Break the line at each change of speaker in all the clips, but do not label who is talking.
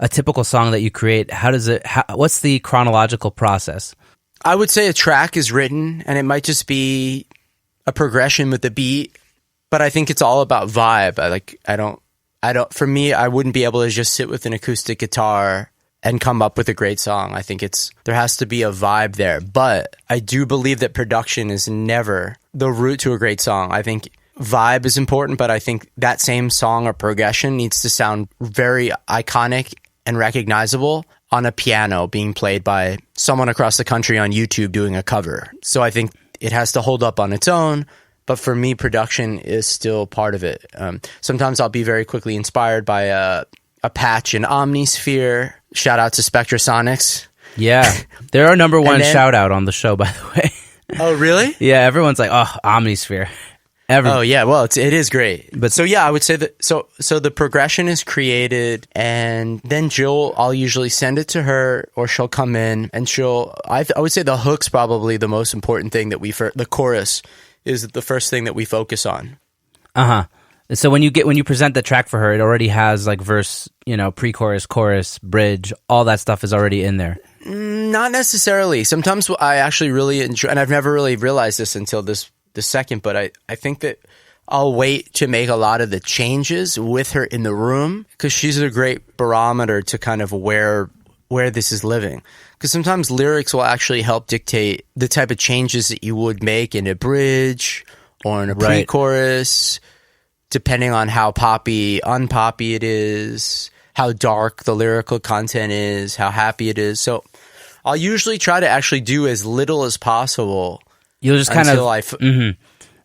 a typical song that you create, what's the chronological process?
I would say a track is written and it might just be a progression with the beat, but I think it's all about vibe. For me, I wouldn't be able to just sit with an acoustic guitar and come up with a great song. I think there has to be a vibe there, but I do believe that production is never the route to a great song. I think vibe is important, but I think that same song or progression needs to sound very iconic and recognizable on a piano being played by someone across the country on YouTube doing a cover. So I think it has to hold up on its own, but for me, production is still part of it. Sometimes I'll be very quickly inspired by a patch in Omnisphere. Shout out to Spectrasonics.
Yeah, they're our number one shout out on the show, by the way.
Oh, really?
Yeah, everyone's like, oh, Omnisphere.
Oh, yeah, well, it is great. But so, yeah, I would say that, so the progression is created, and then I'll usually send it to her, or she'll come in, and I would say the hook's probably the most important thing the chorus is the first thing that we focus on.
Uh-huh. So when you present the track for her, it already has like verse, pre-chorus, chorus, bridge, all that stuff is already in there.
Not necessarily. Sometimes I actually really enjoy, and I've never really realized this until the second, but I think that I'll wait to make a lot of the changes with her in the room, because she's a great barometer to kind of where this is living. Because sometimes lyrics will actually help dictate the type of changes that you would make in a bridge or in a pre-chorus, depending on how poppy, unpoppy it is, how dark the lyrical content is, how happy it is. So I'll usually try to actually do as little as possible.
You'll just kind of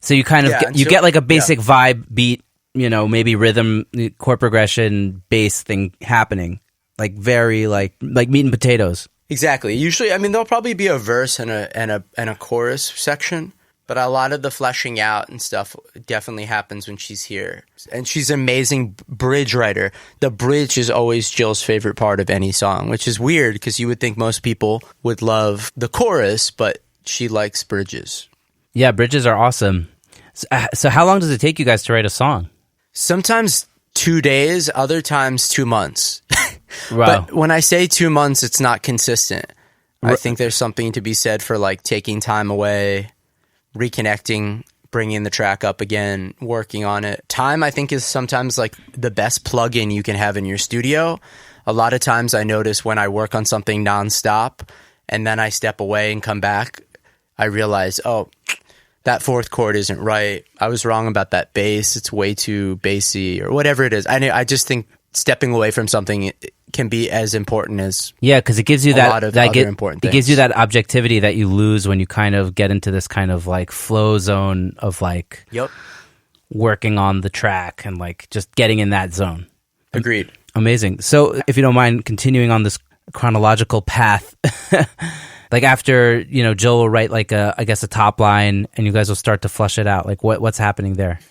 So you kind of get like a basic vibe beat, maybe rhythm, chord progression, bass thing happening, like very like meat and potatoes.
Exactly. Usually, I mean, there'll probably be a verse and a chorus section, but a lot of the fleshing out and stuff definitely happens when she's here. And she's an amazing bridge writer. The bridge is always Jill's favorite part of any song, which is weird because you would think most people would love the chorus, but she likes bridges.
Yeah, bridges are awesome. So how long does it take you guys to write a song?
Sometimes 2 days, other times 2 months.
Wow.
But when I say 2 months, it's not consistent. I think there's something to be said for like taking time away, reconnecting, bringing the track up again, working on it. Time, I think, is sometimes like the best plug-in you can have in your studio. A lot of times I notice when I work on something nonstop and then I step away and come back, I realize, oh, that fourth chord isn't right. I was wrong about that bass. It's way too bassy or whatever it is. I just think stepping away from something can be as important as
because it gives you
lot of other important things.
It gives you that objectivity that you lose when you kind of get into this kind of like flow zone of like working on the track and like just getting in that zone.
Agreed.
Amazing. So if you don't mind continuing on this chronological path, like after, Jill will write like a top line and you guys will start to flush it out. Like what's happening there?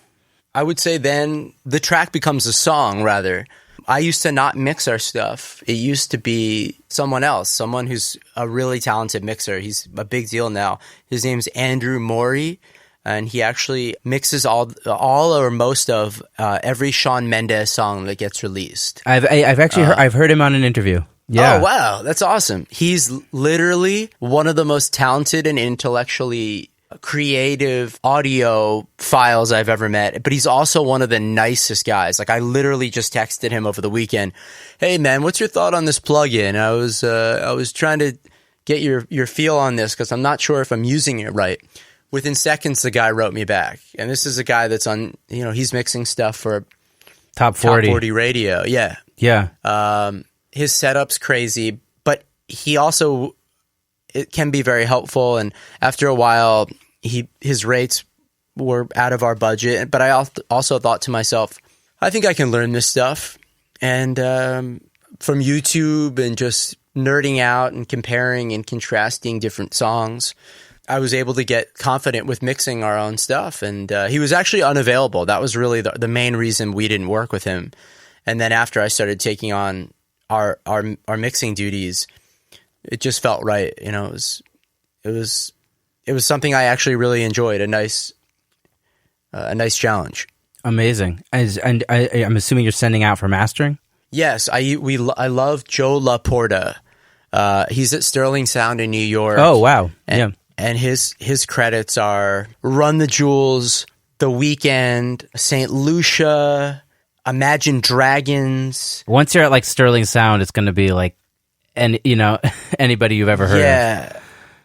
I would say then the track becomes a song rather. I used to not mix our stuff. It used to be someone else, someone who's a really talented mixer. He's a big deal now. His name's Andrew Morey, and he actually mixes all or most of every Shawn Mendes song that gets released.
I've actually heard him on an interview. Yeah.
Oh, wow. That's awesome. He's literally one of the most talented and intellectually creative audio files I've ever met, but he's also one of the nicest guys. Like I literally just texted him over the weekend, "Hey man, what's your thought on this plugin? I was trying to get your feel on this because I'm not sure if I'm using it right." Within seconds, the guy wrote me back, and this is a guy that's on, he's mixing stuff for
top 40
radio. Yeah. His setup's crazy, but he also, it can be very helpful. And after a while, his rates were out of our budget. But I also thought to myself, I think I can learn this stuff. And from YouTube and just nerding out and comparing and contrasting different songs, I was able to get confident with mixing our own stuff. And he was actually unavailable. That was really the main reason we didn't work with him. And then after I started taking on our mixing duties, it just felt right. It was something I actually really enjoyed. A nice challenge.
Amazing. And I'm assuming you're sending out for mastering?
Yes, I love Joe LaPorta. He's at Sterling Sound in New York.
Oh, wow.
And his credits are Run the Jewels, The Weeknd, St. Lucia, Imagine Dragons.
Once you're at like Sterling Sound, it's going to be like, and anybody you've ever heard of.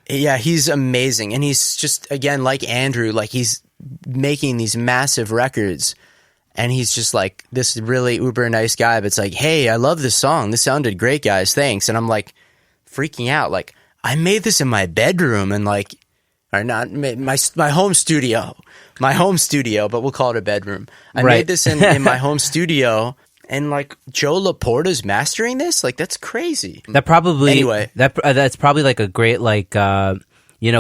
Yeah, he's amazing. And he's just, again, like Andrew, like he's making these massive records. And he's just like this really uber nice guy. But it's like, hey, I love this song. This sounded great, guys. Thanks. And I'm like freaking out. Like, I made this in my bedroom and like, or not my home studio. My home studio, but we'll call it a bedroom. I made this in my home studio. And like Joe LaPorta's mastering this, like that's crazy.
That's probably like a great like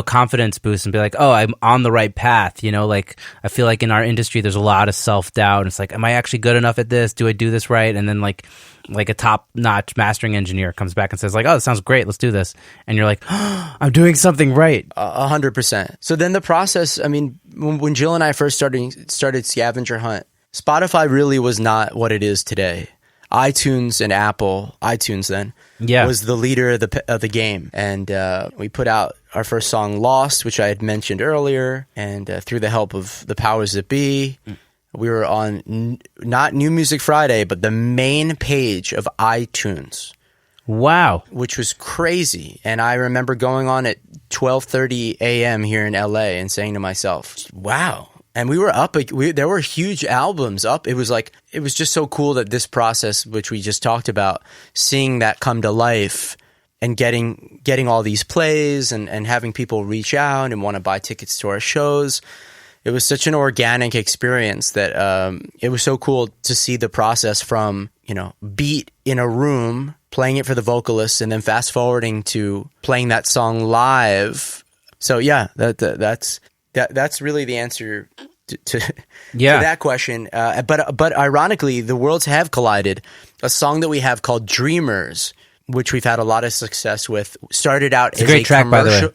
confidence boost and be like, oh, I'm on the right path. Like I feel like in our industry there's a lot of self doubt. It's like, am I actually good enough at this? Do I do this right? And then like a top notch mastering engineer comes back and says like, oh, this sounds great. Let's do this. And you're like, oh, I'm doing something right.
100%. So then the process. I mean, when Jill and I first started Scavenger Hunt, Spotify really was not what it is today. iTunes and Apple, iTunes then, was the leader of the game. And we put out our first song, Lost, which I had mentioned earlier. And through the help of the powers that be, we were on not New Music Friday, but the main page of iTunes.
Wow.
Which was crazy. And I remember going on at 12:30 a.m. here in LA and saying to myself, wow. And we were up. There were huge albums up. It was just so cool that this process, which we just talked about, seeing that come to life and getting all these plays and having people reach out and want to buy tickets to our shows. It was such an organic experience that it was so cool to see the process from, beat in a room, playing it for the vocalists, and then fast forwarding to playing that song live. So yeah, that's really the answer to that question. But ironically, the worlds have collided. A song that we have called Dreamers, which we've had a lot of success with, started out as a great track, by the way.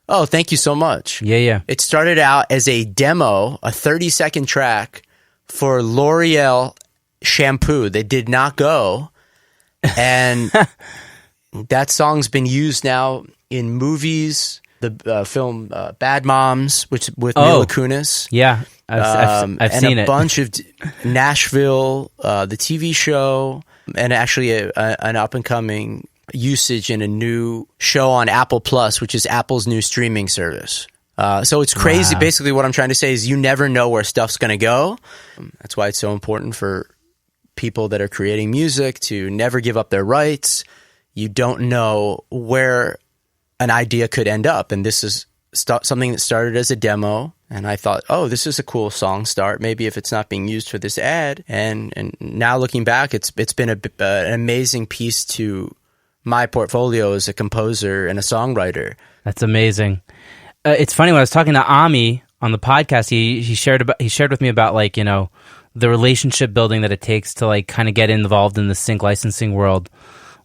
Oh, thank you so much.
Yeah.
It started out as a demo, a 30-second track for L'Oreal shampoo that did not go. And that song's been used now in movies, the film Bad Moms, with Mila Kunis.
Yeah, I've seen it. And
a bunch of Nashville, the TV show, and actually an up-and-coming usage in a new show on Apple Plus, which is Apple's new streaming service. So it's crazy. Wow. Basically, what I'm trying to say is you never know where stuff's going to go. That's why it's so important for people that are creating music to never give up their rights. You don't know where an idea could end up. And this is something that started as a demo. And I thought, oh, this is a cool song start. Maybe if it's not being used for this ad. And now looking back, it's been an amazing piece to my portfolio as a composer and a songwriter.
That's amazing. It's funny, when I was talking to Ami on the podcast, he shared with me about like, the relationship building that it takes to like kind of get involved in the sync licensing world.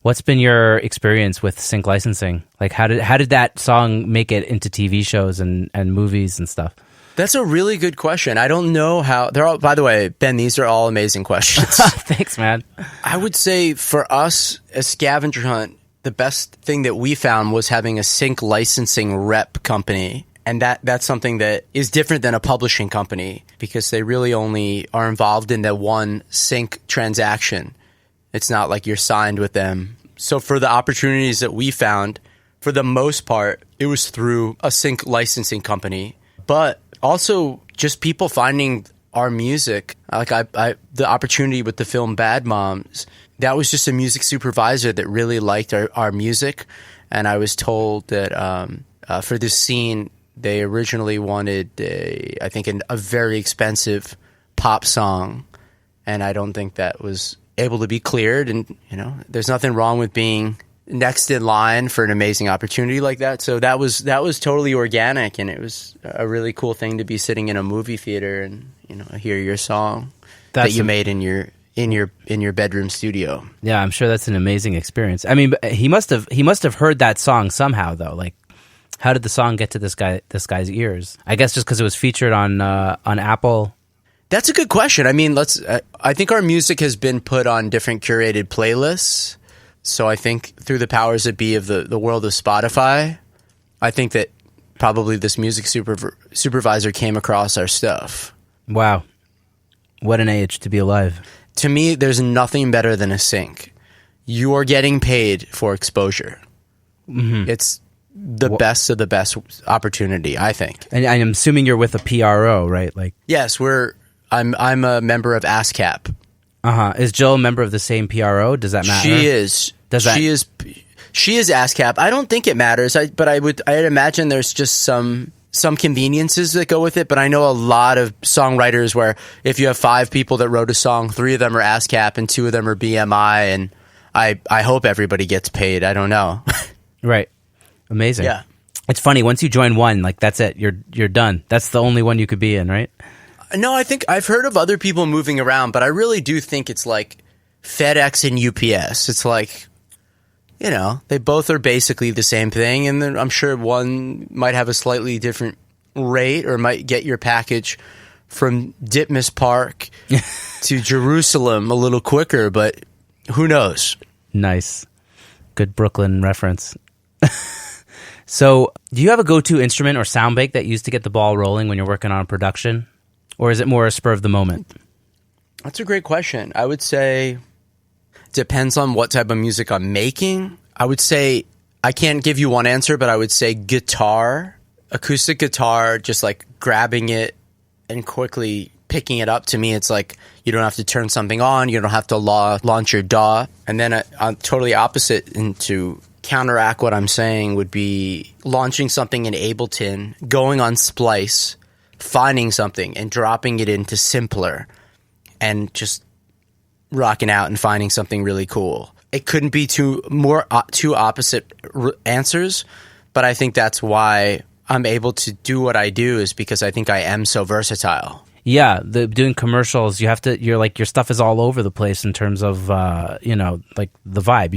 What's been your experience with sync licensing? Like how did that song make it into TV shows and movies and stuff?
That's a really good question. I don't know how. They're all, by the way, Ben, these are all amazing questions.
Thanks, man.
I would say for us as Scavenger Hunt, the best thing that we found was having a sync licensing rep company. And that's something that is different than a publishing company because they really only are involved in the one sync transaction. It's not like you're signed with them. So for the opportunities that we found, for the most part, it was through a sync licensing company. But also just people finding our music. Like the opportunity with the film Bad Moms, that was just a music supervisor that really liked our music. And I was told that for this scene, they originally wanted a very expensive pop song. And I don't think that was able to be cleared. And, there's nothing wrong with being next in line for an amazing opportunity like that. So that was totally organic, and it was a really cool thing to be sitting in a movie theater and hear your song that you made in your bedroom studio. Yeah,
I'm sure that's an amazing experience. I mean, he must have heard that song somehow though. Like, how did the song get to this guy's ears? I guess just because it was featured on Apple.
That's a good question. I mean, I think our music has been put on different curated playlists. So I think through the powers that be of the world of Spotify, I think that probably this music supervisor came across our stuff.
Wow. What an age to be alive.
To me, there's nothing better than a sync. You are getting paid for exposure. Mm-hmm. It's the best of the best opportunity, I think.
And I'm assuming you're with a PRO, right? Like,
yes, I'm a member of ASCAP.
Is Jill a member of the same PRO? Does that matter?
She is. She is ASCAP. I don't think it matters, but I'd imagine there's just some conveniences that go with it. But I know a lot of songwriters where if you have 5 people that wrote a song, 3 of them are ASCAP and 2 of them are BMI, and I hope everybody gets paid. I don't know.
Right. Amazing.
Yeah.
It's funny, once you join one, like that's it. You're done. That's the only one you could be in, right?
No, I think I've heard of other people moving around, but I really do think it's like FedEx and UPS. It's like, you know, they both are basically the same thing, and then I'm sure one might have a slightly different rate or might get your package from Ditmas Park to Jerusalem a little quicker, but who knows?
Nice. Good Brooklyn reference. So, do you have a go-to instrument or sound bake that you use to get the ball rolling when you're working on a production? Or is it more a spur of the moment?
That's a great question. I would say depends on what type of music I'm making. I would say I can't give you one answer, but I would say guitar, acoustic guitar, just like grabbing it and quickly picking it up. To me, it's like you don't have to turn something on. You don't have to launch your DAW. And then I'm totally opposite, and to counteract what I'm saying would be launching something in Ableton, going on Splice, finding something and dropping it into Simpler and just rocking out and finding something really cool. It couldn't be two opposite answers, but I think that's why I'm able to do what I do, is because I think I am so versatile.
Yeah, doing commercials, your stuff is all over the place in terms of like the vibe.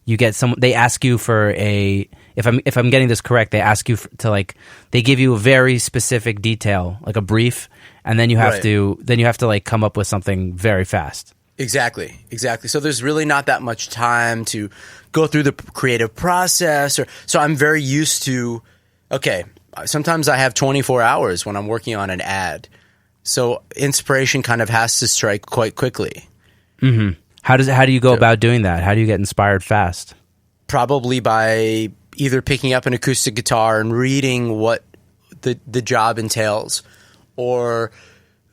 You get they ask you for if I'm getting this correct, they ask you they give you a very specific detail, like a brief, and then you have to like come up with something very fast.
Exactly. So there's really not that much time to go through the creative process, so I'm very used to, okay, sometimes I have 24 hours when I'm working on an ad. So inspiration kind of has to strike quite quickly.
Mm-hmm. How do you go about doing that? How do you get inspired fast?
Probably by either picking up an acoustic guitar and reading what the job entails, or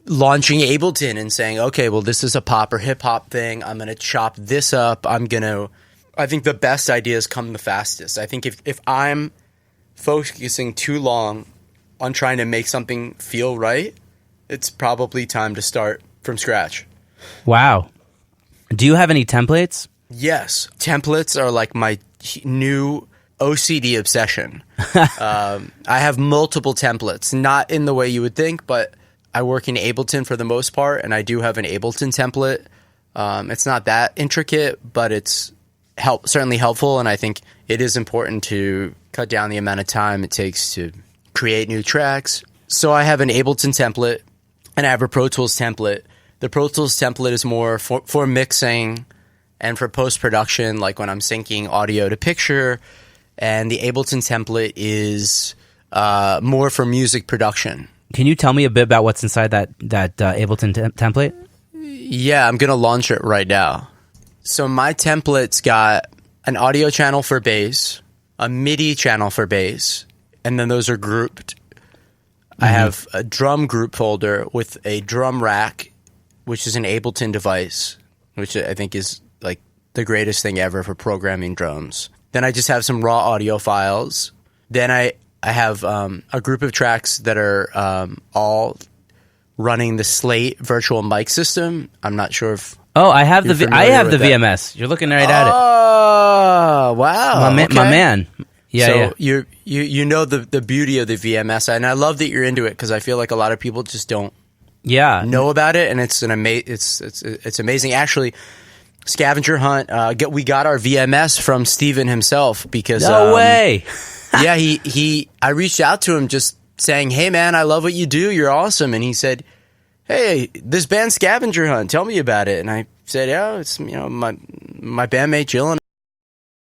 launching Ableton and saying, okay, well, this is a pop or hip hop thing. I'm going to chop this up. I think the best ideas come the fastest. I think if I'm focusing too long on trying to make something feel right, it's probably time to start from scratch.
Wow. Do you have any templates?
Yes. Templates are like my new OCD obsession. I have multiple templates, not in the way you would think, but I work in Ableton for the most part, and I do have an Ableton template. It's not that intricate, but it's certainly helpful, and I think it is important to cut down the amount of time it takes to create new tracks. So I have an Ableton template, and I have a Pro Tools template. The Pro Tools template is more for mixing and for post-production, like when I'm syncing audio to picture, and the Ableton template is more for music production.
Can you tell me a bit about what's inside that Ableton template?
Yeah, I'm going to launch it right now. So my template's got an audio channel for bass, a MIDI channel for bass, and then those are grouped. Mm-hmm. I have a drum group folder with a drum rack, which is an Ableton device, which I think is like the greatest thing ever for programming drums. Then I just have some raw audio files. Then I have a group of tracks that are all running the Slate virtual mic system. I'm not sure if
I have the VMS. You're looking right at it.
Oh, wow.
My man. Yeah,
so yeah. You know the beauty of the VMS, and I love that you're into it, because I feel like a lot of people just don't know about it, and it's it's amazing. Actually, Scavenger Hunt, we got our VMS from Steven himself, because
no way.
Yeah, I reached out to him just saying, "Hey man, I love what you do. You're awesome." And he said, hey, this band Scavenger Hunt, tell me about it. And I said, yeah, it's, my bandmate Jill and